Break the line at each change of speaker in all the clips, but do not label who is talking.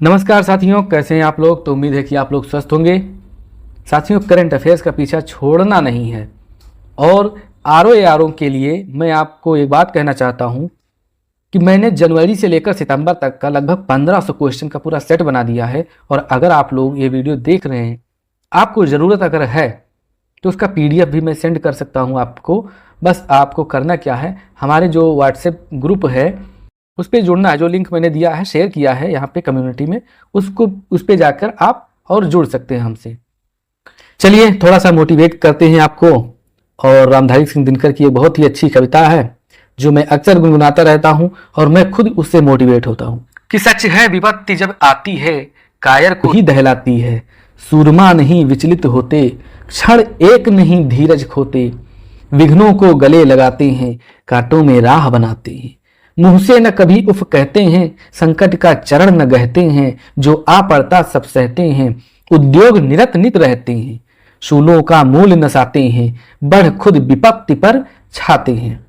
नमस्कार साथियों, कैसे हैं आप लोग। तो उम्मीद है कि आप लोग स्वस्थ होंगे। साथियों, करंट अफेयर्स का पीछा छोड़ना नहीं है और आरओ के लिए मैं आपको एक बात कहना चाहता हूं कि मैंने जनवरी से लेकर सितंबर तक का लगभग 1500 क्वेश्चन का पूरा सेट बना दिया है। और अगर आप लोग ये वीडियो देख रहे हैं, आपको ज़रूरत अगर है तो उसका PDF भी मैं सेंड कर सकता हूँ आपको। बस आपको करना क्या है, हमारे जो व्हाट्सएप ग्रुप है उस पर जुड़ना है। जो लिंक मैंने दिया है, शेयर किया है यहाँ पे कम्युनिटी में, उस पर जाकर आप और जुड़ सकते हैं हमसे। चलिए थोड़ा सा मोटिवेट करते हैं आपको। और रामधारी सिंह दिनकर की एक बहुत ही अच्छी कविता है जो मैं अक्सर गुनगुनाता रहता हूँ और मैं खुद उससे मोटिवेट होता हूँ कि सच है विपत्ति जब आती है, कायर को ही दहलाती है। सूरमा नहीं विचलित होते, क्षण एक नहीं धीरज खोते। विघ्नों को गले लगाते हैं, कांटों में राह बनाते हैं। मुंह से न कभी उफ कहते हैं, संकट का चरण न गहते हैं। जो आ पड़ता सब सहते हैं, उद्योग निरत नित रहते हैं। शूलों का मूल नसाते हैं, बढ़ खुद विपत्ति पर छाते हैं।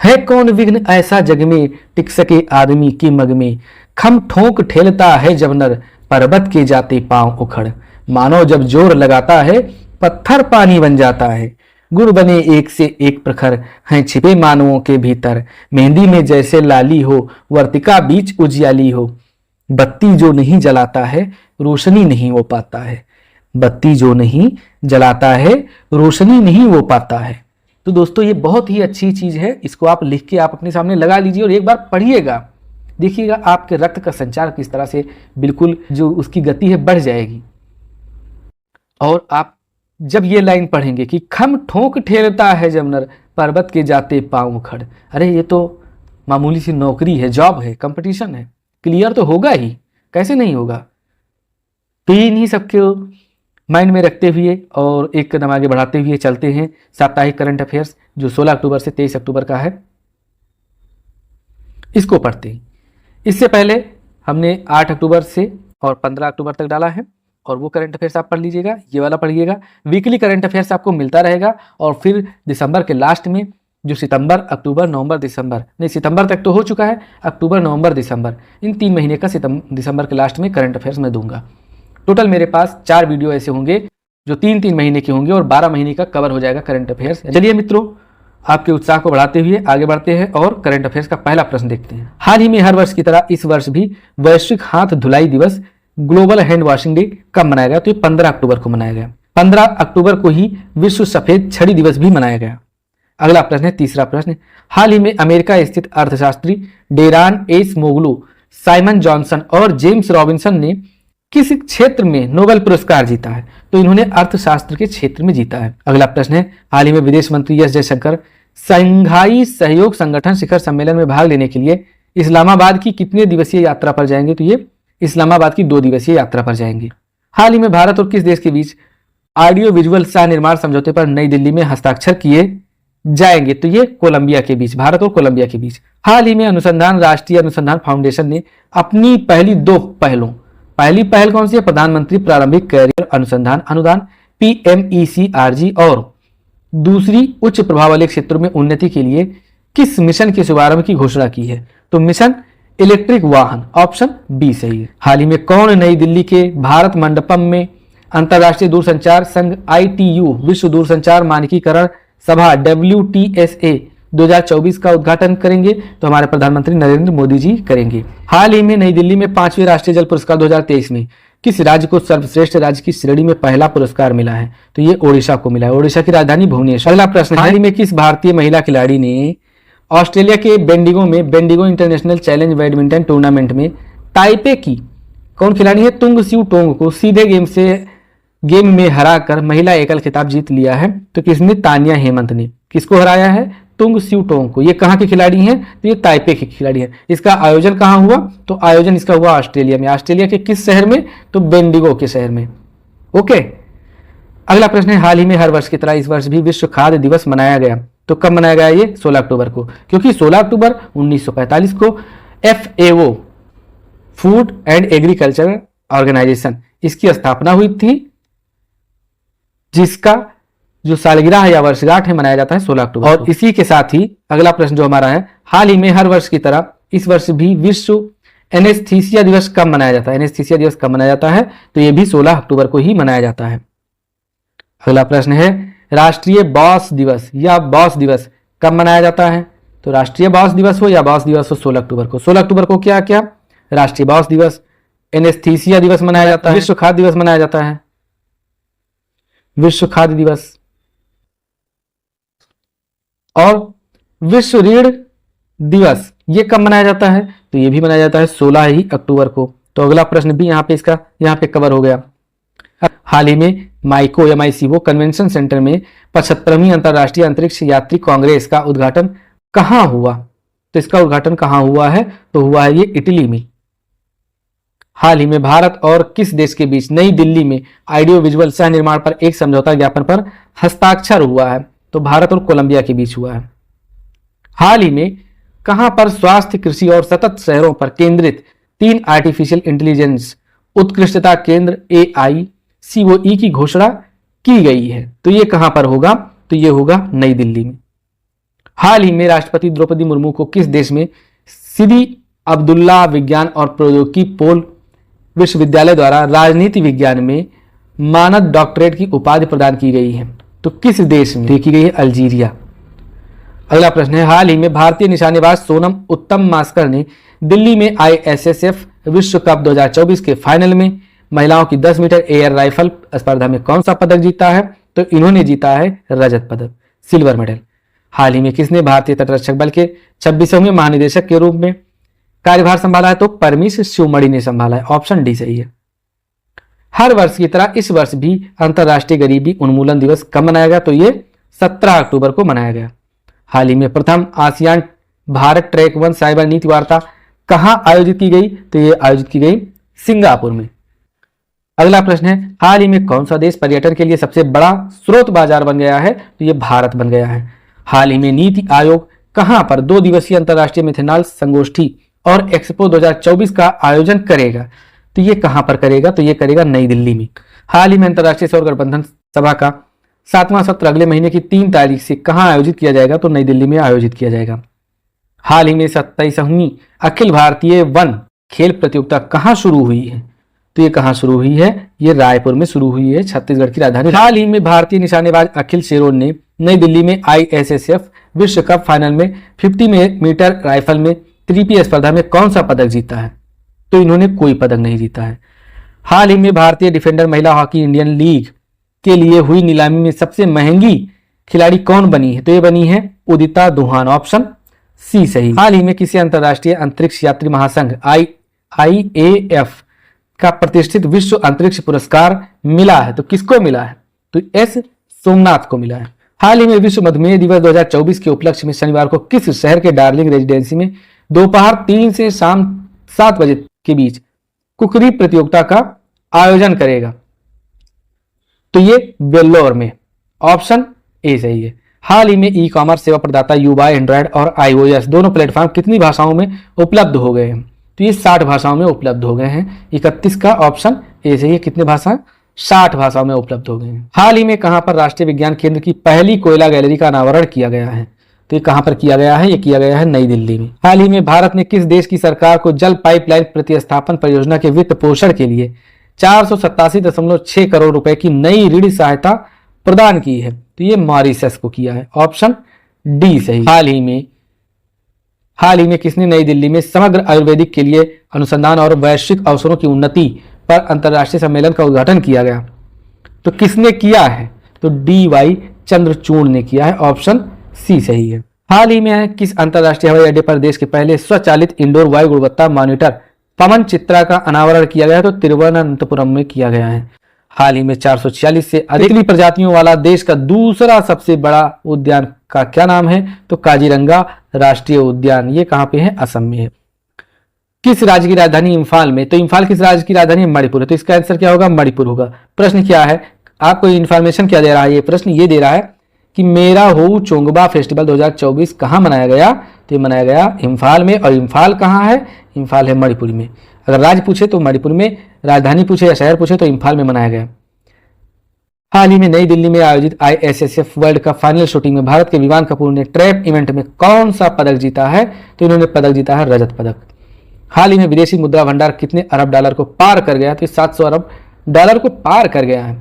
है कौन विघ्न ऐसा जग में, टिक सके आदमी की मग में। खम ठोंक ठेलता है जब नर, पर्वत के जाते पांव उखड़। मानो जब जोर लगाता है, पत्थर पानी बन जाता है। गुण बने एक से एक प्रखर, हैं छिपे मानवों के भीतर। मेहंदी में जैसे लाली हो, वर्तिका बीच उजियाली हो। बत्ती जो नहीं जलाता है, रोशनी नहीं हो पाता है। बत्ती जो नहीं जलाता है, रोशनी नहीं हो पाता है। तो दोस्तों, ये बहुत ही अच्छी चीज है। इसको आप लिख के आप अपने सामने लगा लीजिए और एक बार पढ़िएगा। देखिएगा आपके रक्त का संचार किस तरह से बिल्कुल जो उसकी गति है बढ़ जाएगी। और आप जब ये लाइन पढ़ेंगे कि खम ठोंक ठेलता है जब नर, पर्वत के जाते पांव उखड़। अरे ये तो मामूली सी नौकरी है, जॉब है, कंपटीशन है, क्लियर तो होगा ही, कैसे नहीं होगा। तो इन्हीं सबके माइंड में रखते हुए और एक कदम आगे बढ़ाते हुए चलते हैं साप्ताहिक करंट अफेयर्स जो 16 अक्टूबर से 23 अक्टूबर का है, इसको पढ़ते हैं। इससे पहले हमने 8 अक्टूबर से और 15 अक्टूबर तक डाला है और वो करंट अफेयर्स आप पढ़ लीजिएगा, ये वाला पढ़िएगा। वीकली करंट अफेयर्स आपको मिलता रहेगा। और फिर दिसंबर के लास्ट में जो सितंबर, अक्टूबर, नवंबर, दिसंबर, नहीं सितंबर तक तो हो चुका है, अक्टूबर, नवंबर, दिसंबर, इन 3 महीने का दिसंबर के लास्ट में करंट अफेयर्स मैं दूंगा। टोटल मेरे पास 4 वीडियो ऐसे होंगे जो 3-3 महीने के होंगे और 12 महीने का कवर हो जाएगा करंट अफेयर्स। चलिए मित्रों, आपके उत्साह को बढ़ाते हुए आगे बढ़ते हैं और करंट अफेयर्स का पहला प्रश्न देखते हैं। हाल ही में हर वर्ष की तरह इस वर्ष भी वैश्विक हाथ धुलाई दिवस, ग्लोबल हैंड वॉशिंग डे कब मनाया गया? तो ये 15 अक्टूबर को मनाया गया। 15 अक्टूबर को ही विश्व सफेद छड़ी दिवस भी मनाया गया। अगला प्रश्न है, तीसरा प्रश्न। हाल ही में अमेरिका स्थित अर्थशास्त्री डेरान एस मोगलू, साइमन जॉनसन और जेम्स रॉबिन्सन ने किस क्षेत्र में नोबेल पुरस्कार जीता है? तो इन्होंने अर्थशास्त्र के क्षेत्र में जीता है। अगला प्रश्न है, हाल ही में विदेश मंत्री एस जयशंकर संघाई सहयोग संगठन शिखर सम्मेलन में भाग लेने के लिए इस्लामाबाद की कितने दिवसीय यात्रा पर जाएंगे? तो ये इस्लामाबाद की 2 दिवसीय यात्रा पर जाएंगे। हाल ही में भारत और किस देश के बीच ऑडियो विजुअल सह निर्माण समझौते पर नई दिल्ली में हस्ताक्षर किए जाएंगे? तो ये कोलंबिया के बीच, भारत और कोलंबिया के बीच। हाल ही में राष्ट्रीय अनुसंधान फाउंडेशन ने अपनी पहली 2 पहलों, पहली पहल कौन सी है? प्रधानमंत्री प्रारंभिक कैरियर अनुसंधान अनुदान PMECRG और दूसरी उच्च प्रभाव वाले क्षेत्रों में उन्नति के लिए किस मिशन के शुभारंभ की घोषणा की है? तो मिशन इलेक्ट्रिक वाहन, ऑप्शन बी सही है। हाल ही में कौन नई दिल्ली के भारत मंडपम में अंतर्राष्ट्रीय दूरसंचार संघ ITU विश्व दूरसंचार मानकीकरण सभा WTSA 2024 का उद्घाटन करेंगे? तो हमारे प्रधानमंत्री नरेंद्र मोदी जी करेंगे। हाल ही में नई दिल्ली में 5वें राष्ट्रीय जल पुरस्कार 2023 में किस राज्य को सर्वश्रेष्ठ राज्य की श्रेणी में पहला पुरस्कार मिला है? तो ये ओडिशा को मिला है, ओडिशा की राजधानी भुवनेश्वर। अगला प्रश्न, हाल ही में किस भारतीय महिला खिलाड़ी ने ऑस्ट्रेलिया के Bendigo international challenge badminton tournament में ताइपे की कौन खिलाड़ी है तुंग स्यू टोंग को सीधे गेम में हराकर महिला एकल खिताब जीत लिया है? तो किसने? तानिया हेमंत ने। किसको हराया है? तुंग स्यू टोंग को। ये कहाँ के खिलाड़ी हैं? तो ये ताइपे के खिलाड़ी हैं। इसका आयोजन कहाँ हुआ? तो आयोजन इसका हुआ ऑस्ट्रेलिया में। ऑस्ट्रेलिया के किस शहर में? तो बेंडिगो के शहर में। ओके, अगला प्रश्न है, हाल ही में हर वर्ष की तरह इस वर्ष भी विश्व खाद्य दिवस मनाया गया। तो कब मनाया गया? ये 16 अक्टूबर को, क्योंकि 16 अक्टूबर 1945 को FAO food and agriculture organization इसकी स्थापना हुई थी, जिसका जो सालगिरह या वर्षगांठ है मनाया जाता है 16 अक्टूबर। और इसी के साथ ही अगला प्रश्न जो हमारा है, हाल ही में हर वर्ष की तरह इस वर्ष भी विश्व एनेस्थीसिया दिवस कब मनाया जाता है? एनेस्थीसिया दिवस कब मनाया जाता है? तो ये भी 16 अक्टूबर को ही मनाया जाता है। अगला प्रश्न है राष्ट्रीय बॉस दिवस या बॉस दिवस कब मनाया जाता है? तो राष्ट्रीय बॉस दिवस हो या बॉस दिवस हो 16 अक्टूबर को। 16 अक्टूबर को क्या क्या? राष्ट्रीय बॉस दिवस, एनेस्थीसिया दिवस मनाया जाता है, विश्व खाद्य दिवस मनाया जाता है, विश्व खाद्य दिवस, और विश्व ऋण दिवस ये कब मनाया जाता है? तो ये भी मनाया जाता है 16 ही अक्टूबर को। तो अगला प्रश्न भी यहाँ पे इसका यहाँ पे कवर हो गया। हाल ही में माइको या माइसीवो कन्वेंशन सेंटर में 75वीं अंतर्राष्ट्रीय अंतरिक्ष यात्री कांग्रेस का उद्घाटन कहाँ हुआ? तो इसका उद्घाटन कहाँ हुआ है? तो हुआ है ये इटली में। हाल ही में भारत और किस देश के बीच नई दिल्ली में ऑडियो विजुअल सह निर्माण पर एक समझौता ज्ञापन पर हस्ताक्षर हुआ है? तो भारत और कोलंबिया के बीच हुआ है। हाल ही में कहां पर स्वास्थ्य, कृषि और सतत शहरों पर केंद्रित 3 आर्टिफिशियल इंटेलिजेंस उत्कृष्टता केंद्र AICOE की घोषणा की गई है? तो ये कहां पर होगा? तो ये होगा नई दिल्ली में। हाल ही में राष्ट्रपति द्रौपदी मुर्मू को किस देश में सिदी अब्दुल्ला विज्ञान और प्रौद्योगिकी पोल विश्वविद्यालय द्वारा राजनीति विज्ञान में मानद डॉक्टरेट की उपाधि प्रदान की गई है? तो किस देश में की गई है? अल्जीरिया। अगला प्रश्न है हाल ही में भारतीय निशानेबाज सोनम उत्तम मास्कर ने दिल्ली में ISSF विश्व कप 2024 के फाइनल में महिलाओं की 10 मीटर एयर राइफल स्पर्धा में कौन सा पदक जीता है? तो इन्होंने जीता है रजत पदक, सिल्वर मेडल। हाल ही में किसने भारतीय तटरक्षक बल के 26वें महानिदेशक के रूप में कार्यभार संभाला है? तो परमीश शिवमणि ने संभाला है। ऑप्शन डी सही है। हर वर्ष की तरह इस वर्ष भी अंतर्राष्ट्रीय गरीबी उन्मूलन दिवस कब मनाया गया? तो ये 17 अक्टूबर को मनाया गया। हाल ही में प्रथम आसियान भारत ट्रैक 1 साइबर नीति वार्ता कहां आयोजित की गई? तो ये आयोजित की गई सिंगापुर में। अगला प्रश्न है हाल ही में कौन सा देश पर्यटन के लिए सबसे बड़ा स्रोत बाजार बन गया है? तो ये भारत बन गया है। हाल ही में नीति आयोग कहां पर 2 दिवसीय अंतर्राष्ट्रीय मिथेनॉल संगोष्ठी और एक्सपो 2024 का आयोजन करेगा? तो ये कहां पर करेगा? तो ये करेगा नई दिल्ली में। हाल ही में अंतर्राष्ट्रीय सौर गठबंधन सभा का 7वां सत्र अगले महीने की 3 तारीख से कहां आयोजित किया जाएगा? तो नई दिल्ली में आयोजित किया जाएगा। हाल ही में 27वीं अखिल भारतीय वन खेल प्रतियोगिता कहां शुरू हुई है? तो ये कहां शुरू हुई है? ये रायपुर में शुरू हुई है, छत्तीसगढ़ की राजधानी। हाल ही में भारतीय निशानेबाज अखिल शेरोन ने नई दिल्ली में ISSF विश्व कप फाइनल में 50 मीटर राइफल में 3P स्पर्धा में कौन सा पदक जीता है? तो इन्होंने कोई पदक नहीं जीता है। हाल ही में भारतीय डिफेंडर महिला हॉकी इंडियन लीग के लिए हुई नीलामी में सबसे महंगी खिलाड़ी कौन बनी है? तो ये बनी है उदिता दुहान। ऑप्शन सी सही। हाल ही में किसी अंतर्राष्ट्रीय अंतरिक्ष यात्री महासंघ IAF का प्रतिष्ठित विश्व अंतरिक्ष पुरस्कार मिला है? तो किसको मिला है? तो S सोमनाथ को मिला है। हाल ही में विश्व मधुमेह दिवस 2024 के उपलक्ष्य में शनिवार को किस शहर के डार्लिंग रेजिडेंसी में दोपहर 3 से शाम 7 बजे के बीच कुकरी प्रतियोगिता का आयोजन करेगा? तो ये वेल्लोर में। ऑप्शन ए सही है। हाल ही में ई-कॉमर्स सेवा प्रदाता युवा एंड्रॉयड और iOS दोनों प्लेटफॉर्म कितनी भाषाओं में उपलब्ध हो गए हैं? तो ये 60 भाषाओं में उपलब्ध हो गए हैं। 31 का ऑप्शन ए सही है। कितने भाषा? 60 भाषाओं में उपलब्ध हो गए हैं। हाल ही में कहां पर राष्ट्रीय विज्ञान केंद्र की पहली कोयला गैलरी का अनावरण किया गया है? तो ये कहां पर किया गया है? ये किया गया है नई दिल्ली में। हाल ही में भारत ने किस देश की सरकार को जल पाइपलाइन प्रतिस्थापन परियोजना के वित्त पोषण के लिए 487.6 करोड़ रुपए की नई ऋण सहायता प्रदान की है? तो ये मॉरिशस को किया है। ऑप्शन डी सही। हाल ही में किसने नई दिल्ली में समग्र आयुर्वेदिक के लिए अनुसंधान और वैश्विक अवसरों की उन्नति पर अंतर्राष्ट्रीय सम्मेलन का उद्घाटन किया गया? तो किसने किया है? तो DY चंद्रचूड़ ने किया है। ऑप्शन सी सही है। हाल ही में किस अंतर्राष्ट्रीय हवाई अड्डे पर देश के पहले स्वचालित इंडोर वायु गुणवत्ता मॉनिटर पवन चित्रा का अनावरण किया गया है? तो तिरुवनंतपुरम में किया गया है। हाल ही में 446 से अधिक प्रजातियों वाला देश का दूसरा सबसे बड़ा उद्यान का क्या नाम है? तो काजीरंगा राष्ट्रीय उद्यान। ये कहां पे है? असम में है। किस राज्य की राजधानी इम्फाल में? तो इम्फाल किस राज्य की राजधानी? मणिपुर है। तो इसका आंसर क्या होगा? मणिपुर होगा। प्रश्न क्या है? आपको इंफॉर्मेशन क्या दे रहा है? ये प्रश्न ये दे रहा है कि मेरा हो चोंगबा फेस्टिवल 2024 कहां मनाया गया? तो ये मनाया गया इम्फाल में। और इम्फाल कहां है? इम्फाल है मणिपुर में। अगर राज्य पूछे तो मणिपुर में, राजधानी पूछे या शहर पूछे तो इम्फाल में मनाया गया। हाल ही में नई दिल्ली में आयोजित ISSF world cup final shooting में भारत के विवान कपूर ने ट्रैप इवेंट में कौन सा पदक जीता है? तो इन्होंने पदक जीता है रजत पदक। हाल ही में विदेशी मुद्रा भंडार कितने अरब डॉलर को पार कर गया? तो 700 अरब डॉलर को पार कर गया है।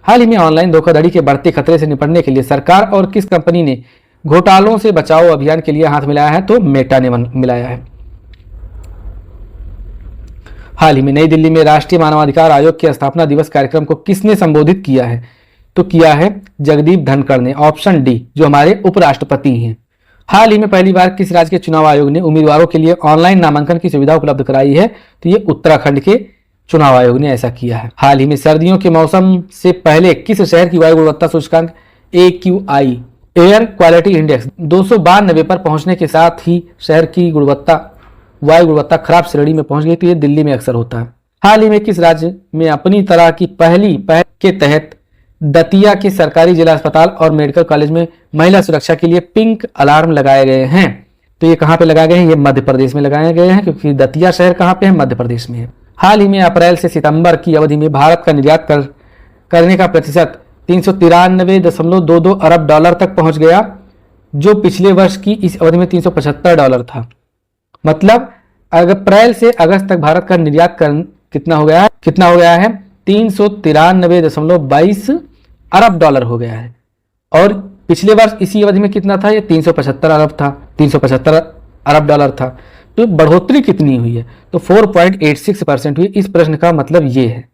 हाल ही में ऑनलाइन धोखाधड़ी के बढ़ते खतरे से निपटने के लिए सरकार और किस कंपनी ने घोटालों से बचाओ अभियान के लिए हाथ मिलाया है? तो मेटा ने मिलाया है। हाल ही में नई दिल्ली में राष्ट्रीय मानवाधिकार आयोग के स्थापना दिवस कार्यक्रम को किसने संबोधित किया है? तो किया है जगदीप धनखड़ ने, ऑप्शन डी, जो हमारे उपराष्ट्रपति हैं। हाल ही में पहली बार किस राज्य के चुनाव आयोग ने उम्मीदवारों के लिए ऑनलाइन नामांकन की सुविधा उपलब्ध कराई है? तो ये उत्तराखंड के चुनाव आयोग ने ऐसा किया है। हाल ही में सर्दियों के मौसम से पहले किस शहर की वायु गुणवत्ता सूचकांक AQI एयर क्वालिटी इंडेक्स 292 पर पहुंचने के साथ ही शहर की वायु गुणवत्ता खराब श्रेणी में पहुंच गई? तो ये दिल्ली में अक्सर होता है। हाल ही में किस राज्य में अपनी तरह की पहली पहल के तहत दतिया के सरकारी जिला अस्पताल और मेडिकल कॉलेज में महिला सुरक्षा के लिए पिंक अलार्म लगाए गए हैं? तो ये कहां पे लगाए गए हैं? ये मध्य प्रदेश में लगाए गए हैं, क्योंकि दतिया शहर कहां पे है? मध्य प्रदेश में है। हाल ही में अप्रैल से सितंबर की अवधि में भारत का निर्यात करने का प्रतिशत 393.22 अरब डॉलर तक पहुंच गया, जो पिछले वर्ष की इस अवधि में 375 डॉलर था। मतलब अप्रैल से अगस्त तक भारत का निर्यात कितना हो गया है? 393.22 अरब डॉलर हो गया है। और पिछले वर्ष इसी अवधि में कितना था? ये 375 अरब था, 375 अरब डॉलर था। तो बढ़ोतरी कितनी हुई है? तो 4.86% हुई। इस प्रश्न का मतलब ये है।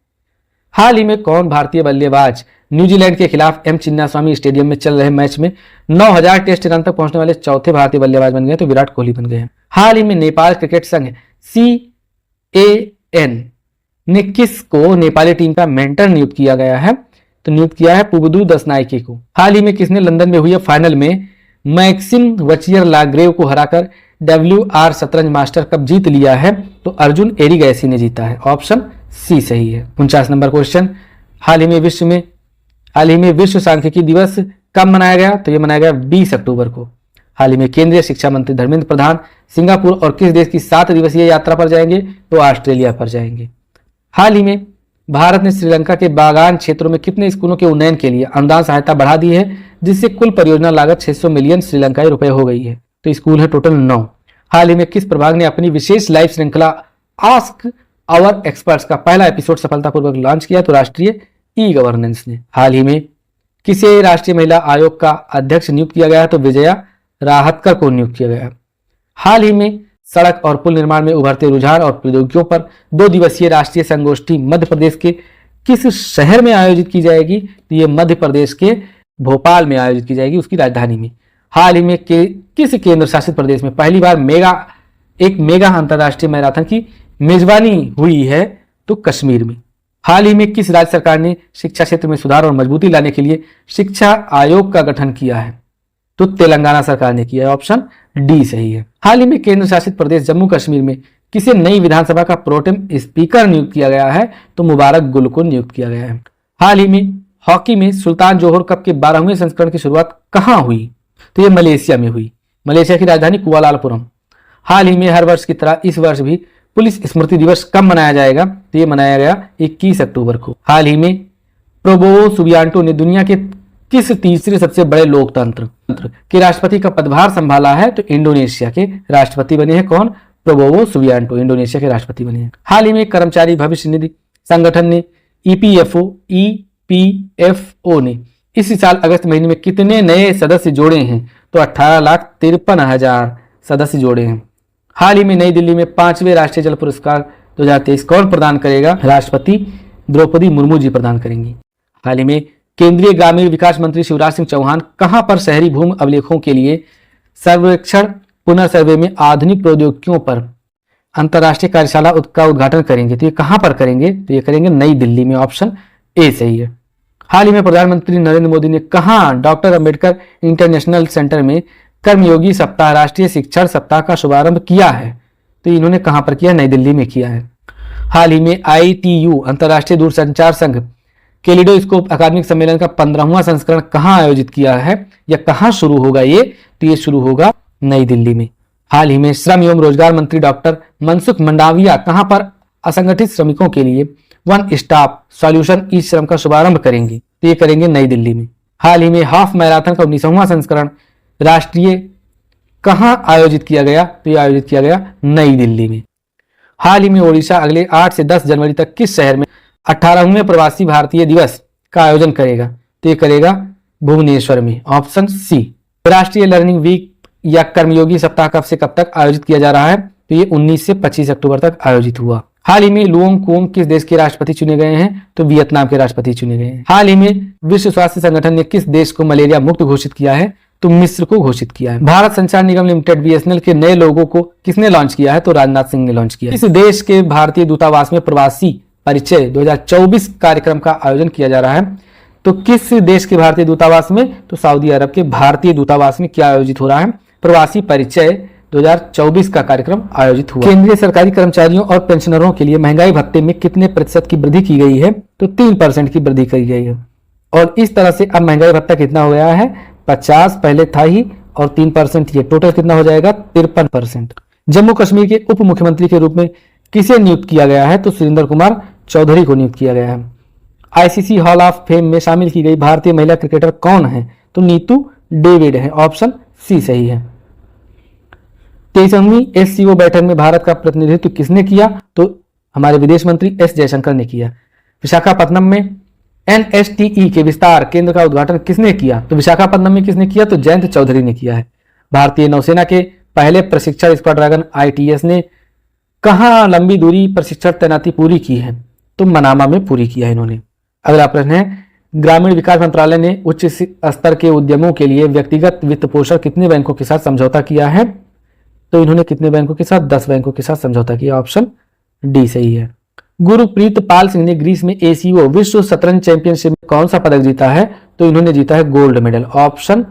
हाल ही में कौन भारतीय बल्लेबाज न्यूजीलैंड के खिलाफ एम चिन्नास्वामी स्टेडियम में चल रहे मैच में 9000 टेस्ट रन तक पहुंचने वाले चौथे भारतीय बल्लेबाज बन गए? तो विराट कोहली बन गए हैं। हाल ही में नेपाल क्रिकेट संघ CAN ने किसको नेपाली टीम का मेंटर नियुक्त किया गया है? तो नियुक्त किया है पुबुदु दसनायके को। हाल ही में किसने लंदन में हुई फाइनल में मैक्सिम वचियर लाग्रेव को हराकर WR शतरंज मास्टर कप जीत लिया है? तो अर्जुन एरिगैसी ने जीता है। ऑप्शन सी सही है। 49 नंबर क्वेश्चन, हाल ही में विश्व सांख्यिकी दिवस कब मनाया गया? तो यह मनाया गया 20 अक्टूबर को। हाल ही में केंद्रीय शिक्षा मंत्री धर्मेंद्र प्रधान सिंगापुर और किस देश की 7 दिवसीय यात्रा पर जाएंगे? तो ऑस्ट्रेलिया पर जाएंगे। हाल ही में भारत ने श्रीलंका के बागान क्षेत्रों में कितने स्कूलों के उन्नयन के लिए अनुदान सहायता बढ़ा दी है, जिससे कुल परियोजना लागत 600 मिलियन श्रीलंकाई रुपए हो गई है? तो स्कूल है टोटल 9। हाल ही में किस प्रभाग ने अपनी विशेष लाइव श्रृंखला आस्क आवर एक्सपर्ट्स का पहला एपिसोड सफलतापूर्वक लॉन्च किया? तो राष्ट्रीय ई गवर्नेंस ने। हाल ही में किसे राष्ट्रीय महिला आयोग का अध्यक्ष नियुक्त किया गया? तो विजया राहतकर को नियुक्त किया गया। हाल ही में सड़क और पुल निर्माण में उभरते रुझान और प्रौद्योगिकियों पर 2 दिवसीय राष्ट्रीय संगोष्ठी मध्य प्रदेश के किस शहर में आयोजित की जाएगी? तो ये मध्य प्रदेश के भोपाल में आयोजित की जाएगी, उसकी राजधानी में। हाल ही में किस केंद्र शासित प्रदेश में पहली बार एक मेगा अंतर्राष्ट्रीय मैराथन की मेजबानी हुई है? तो कश्मीर में। हाल ही में किस राज्य सरकार ने शिक्षा क्षेत्र में सुधार और मजबूती लाने के लिए शिक्षा आयोग का गठन किया है? तो तेलंगाना सरकार ने किया है। ऑप्शन डी सही है। हाल ही में केंद्र शासित प्रदेश जम्मू कश्मीर में किसे नई विधानसभा का प्रोटेम स्पीकर नियुक्त किया गया है? तो मुबारक गुल को नियुक्त किया गया है। हाल ही में हॉकी में सुल्तान जोहर कप के 12वें संस्करण की शुरुआत कहां हुई? तो ये मलेशिया में हुई, मलेशिया की राजधानी कुआलालंपुरम। हाल ही में हर वर्ष की तरह इस वर्ष भी पुलिस स्मृति दिवस कब मनाया जाएगा? तो ये मनाया गया 21 अक्टूबर को। हाल ही में प्रोबोवो सुबियांटो ने दुनिया के किस तीसरे सबसे बड़े लोकतंत्र के राष्ट्रपति का पदभार संभाला है? तो इंडोनेशिया के राष्ट्रपति बने हैं। कौन? प्रोबोवो सुबियांटो इंडोनेशिया के राष्ट्रपति बने हैं। हाल ही में कर्मचारी भविष्य निधि संगठन ने EPFO ने इस साल अगस्त महीने में कितने नए सदस्य जोड़े हैं? तो 18,53,000 सदस्य जोड़े हैं। हाल ही में नई दिल्ली में 5वें राष्ट्रीय जल पुरस्कार 2023 कौन प्रदान करेगा? राष्ट्रपति द्रौपदी मुर्मू जी प्रदान करेंगी। हाल ही में केंद्रीय ग्रामीण विकास मंत्री शिवराज सिंह चौहान कहां पर शहरी भूमि अभिलेखों के लिए सर्वेक्षण पुनर्सर्वे में आधुनिक प्रौद्योगिकियों पर अंतर्राष्ट्रीय कार्यशाला का उद्घाटन करेंगे? तो ये कहां पर करेंगे? तो ये करेंगे नई दिल्ली में। ऑप्शन ए सही है। हाल ही में प्रधानमंत्री नरेंद्र मोदी ने कहां डॉक्टर अंबेडकर इंटरनेशनल सेंटर में कर्मयोगी सप्ताह राष्ट्रीय शिक्षण सप्ताह का शुभारंभ किया है? तो इन्होंने कहां पर किया? नई दिल्ली में किया है। हाल ही में ITU अंतर्राष्ट्रीय दूरसंचार संघ कैलिडोस्कोप अकादमिक सम्मेलन का 15वां संस्करण कहां आयोजित किया है या कहां शुरू होगा? तो ये शुरू होगा नई दिल्ली में। हाल ही में श्रम एवं रोजगार मंत्री डॉक्टर मनसुख मंडाविया कहां पर असंगठित श्रमिकों के लिए वन स्टॉप सॉल्यूशन ई श्रम का शुभारंभ करेंगे? तो ये करेंगे नई दिल्ली में। हाल ही में हाफ मैराथन का 19वां संस्करण राष्ट्रीय कहां आयोजित किया गया? तो ये आयोजित किया गया नई दिल्ली में। हाल ही में ओडिशा अगले 8 से 10 जनवरी तक किस शहर में 18वें प्रवासी भारतीय दिवस का आयोजन करेगा? तो ये करेगा भुवनेश्वर में, ऑप्शन सी। राष्ट्रीय लर्निंग वीक या कर्मयोगी सप्ताह कब से कब तक आयोजित किया जा रहा है? तो ये 19 से 25 अक्टूबर तक आयोजित हुआ। हाल ही में लुओंग कुओंग किस देश के राष्ट्रपति चुने गए हैं? तो वियतनाम के राष्ट्रपति चुने गए हैं। हाल ही में विश्व स्वास्थ्य संगठन ने किस देश को मलेरिया मुक्त घोषित किया है? तो मिस्र को घोषित किया है। भारत संचार निगम लिमिटेड बीएसएनएल के नए लोगों को किसने लॉन्च किया है? तो राजनाथ सिंह ने लॉन्च किया है। इस देश के भारतीय दूतावास में प्रवासी परिचय 2024 कार्यक्रम का आयोजन किया जा रहा है। तो किस देश के भारतीय दूतावास में? तो सऊदी अरब के भारतीय दूतावास में क्या आयोजित हो रहा है? प्रवासी परिचय 2024 का कार्यक्रम आयोजित हुआ। केंद्रीय सरकारी कर्मचारियों और पेंशनरों के लिए महंगाई भत्ते में कितने प्रतिशत की वृद्धि की गई है? तो 3% की वृद्धि की गई है। और इस तरह से अब महंगाई भत्ता कितना हो गया है? 50 पहले था ही और 3% ये टोटल कितना हो जाएगा? 53%। जम्मू कश्मीर के उप मुख्यमंत्री के रूप में किसे नियुक्त किया गया है? तो सुरेंद्र कुमार चौधरी को नियुक्त किया गया है। आईसीसी हॉल ऑफ फेम में शामिल की गई भारतीय महिला क्रिकेटर कौन है? तो नीतू डेविड है, ऑप्शन सी सही है। 23वीं एससीओ बैठक में भारत का प्रतिनिधित्व किसने किया? तो हमारे विदेश मंत्री एस जयशंकर ने किया। विशाखापत्तनम में एनएसटीई के विस्तार केंद्र का उद्घाटन किसने किया? तो विशाखापत्तनम में किसने किया? तो जयंत चौधरी ने किया है। भारतीय नौसेना के पहले प्रशिक्षण स्क्वाड्रन आईटीएस ने कहां लंबी दूरी प्रशिक्षण तैनाती पूरी की है? तो मनामा में पूरी किया है इन्होंने। अगला प्रश्न है, ग्रामीण विकास मंत्रालय ने उच्च स्तर के उद्यमों के लिए व्यक्तिगत वित्त पोषण कितने बैंकों के साथ समझौता किया है? तो इन्होंने कितने बैंकों के साथ? 10 बैंकों के साथ समझौता किया, ऑप्शन डी सही है। गुरप्रीत पाल सिंह ने ग्रीस में एसीओ विश्व शतरंज चैंपियनशिप में कौन सा पदक जीता है? तो इन्होंने जीता है गोल्ड मेडल, ऑप्शन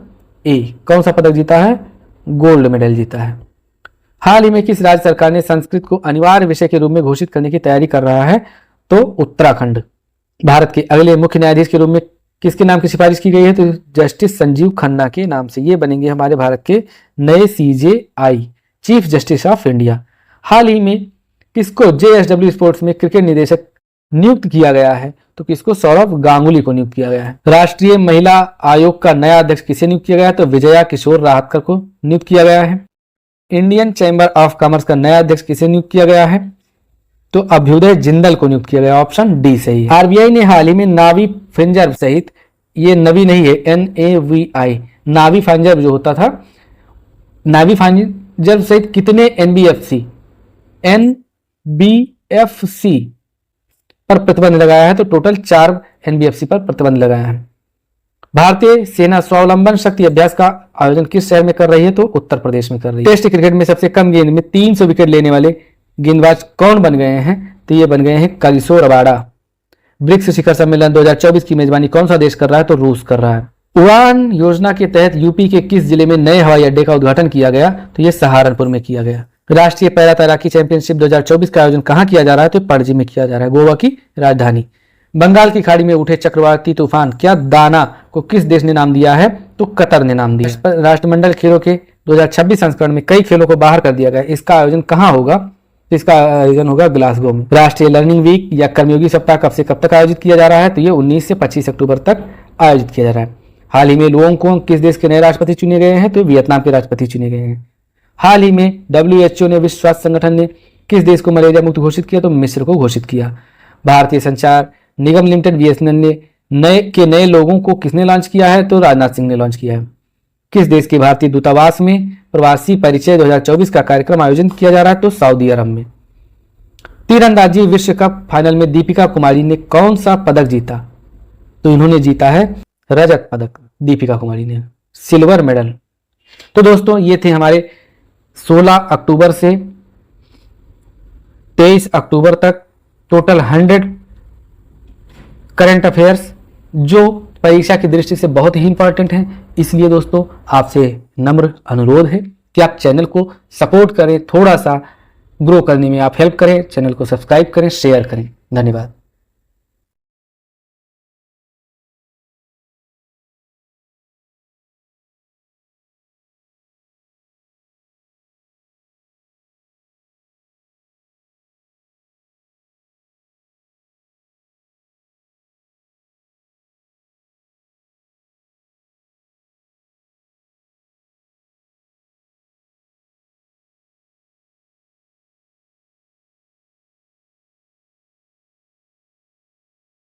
ए। कौन सा पदक जीता है? गोल्ड मेडल जीता है। हाल ही में किस राज्य सरकार ने संस्कृत को अनिवार्य विषय के रूप में घोषित करने की तैयारी कर रहा है? तो उत्तराखंड। भारत के अगले मुख्य न्यायाधीश के रूप में किसके नाम की सिफारिश की गई है? तो जस्टिस संजीव खन्ना के नाम से ये बनेंगे हमारे भारत के नए CJI, chief justice of India. हाल ही में किसको जेएसडब्ल्यू स्पोर्ट्स में क्रिकेट निदेशक नियुक्त किया गया है? तो किसको? सौरभ गांगुली को नियुक्त किया गया है। राष्ट्रीय महिला आयोग का नया अध्यक्ष किसे नियुक्त किया गया है? तो विजया किशोर राहतकर को नियुक्त किया गया है। इंडियन चैम्बर ऑफ कॉमर्स का नया अध्यक्ष किसे नियुक्त किया गया है? तो अभ्युदय जिंदल को नियुक्त किया गया, ऑप्शन डी सही है। आरबीआई ने हाल ही में नावी फिंजर सहित, ये नवी नहीं है, NAVI, नावी फिंजर जो होता था, नावी फिंजर सहित कितने NBFC पर प्रतिबंध लगाया है? तो टोटल 4 NBFC पर प्रतिबंध लगाया है। भारतीय सेना स्वावलंबन शक्ति अभ्यास का आयोजन किस शहर में कर रही है? तो उत्तर प्रदेश में कर रही है। टेस्ट क्रिकेट में सबसे कम गेंद में 300 विकेट लेने वाले गेंदबाज कौन बन गए हैं? तो ये बन गए हैं कागिसो रबाडा। ब्रिक्स शिखर सम्मेलन 2024 की मेजबानी कौन सा देश कर रहा है? तो रूस कर रहा है। उड़ान योजना के तहत यूपी के किस जिले में नए हवाई अड्डे का उद्घाटन किया गया? तो ये सहारनपुर में किया गया। राष्ट्रीय पैरा तैराकी चैंपियनशिप 2024 का आयोजन कहां किया जा रहा है? तो पणजी में किया जा रहा है, गोवा की राजधानी। बंगाल की खाड़ी में उठे चक्रवाती तूफान क्या दाना को किस देश ने नाम दिया है? तो कतर ने नाम दिया। राष्ट्रमंडल खेलों के 2026 संस्करण में कई खेलों को बाहर कर दिया गया। इसका आयोजन कहां होगा? तो इसका आयोजन होगा ग्लासगो में। राष्ट्रीय लर्निंग वीक या कर्मयोगी सप्ताह कब से कब तक आयोजित किया जा रहा है? तो ये 19 से 25 अक्टूबर तक आयोजित किया जा रहा है। हाल ही में लुओंग कुओंग किस देश के नए राष्ट्रपति चुने गए हैं? तो वियतनाम के राष्ट्रपति चुने गए हैं। हाल ही में WHO ने, विश्व स्वास्थ्य संगठन ने किस देश को मलेरिया मुक्त घोषित किया? तो मिस्र को घोषित किया। भारतीय संचार निगम लिमिटेड BSNL ने नए लोगों को किसने लॉन्च किया है? तो राजनाथ सिंह ने लॉन्च किया है। किस देश के भारतीय दूतावास में प्रवासी परिचय 2024 का कार्यक्रम आयोजन किया जा रहा है? तो सऊदी अरब में। तीरंदाजी विश्व कप फाइनल में दीपिका कुमारी ने कौन सा पदक जीता? तो इन्होंने जीता है रजत पदक, दीपिका कुमारी ने सिल्वर मेडल। तो दोस्तों ये थे हमारे 16 अक्टूबर से 23 अक्टूबर तक टोटल 100 करंट अफेयर्स जो परीक्षा की दृष्टि से बहुत ही इंपॉर्टेंट हैं। इसलिए दोस्तों आपसे नम्र अनुरोध है कि आप चैनल को सपोर्ट करें, थोड़ा सा ग्रो करने में आप हेल्प करें, चैनल को सब्सक्राइब करें, शेयर करें। धन्यवाद।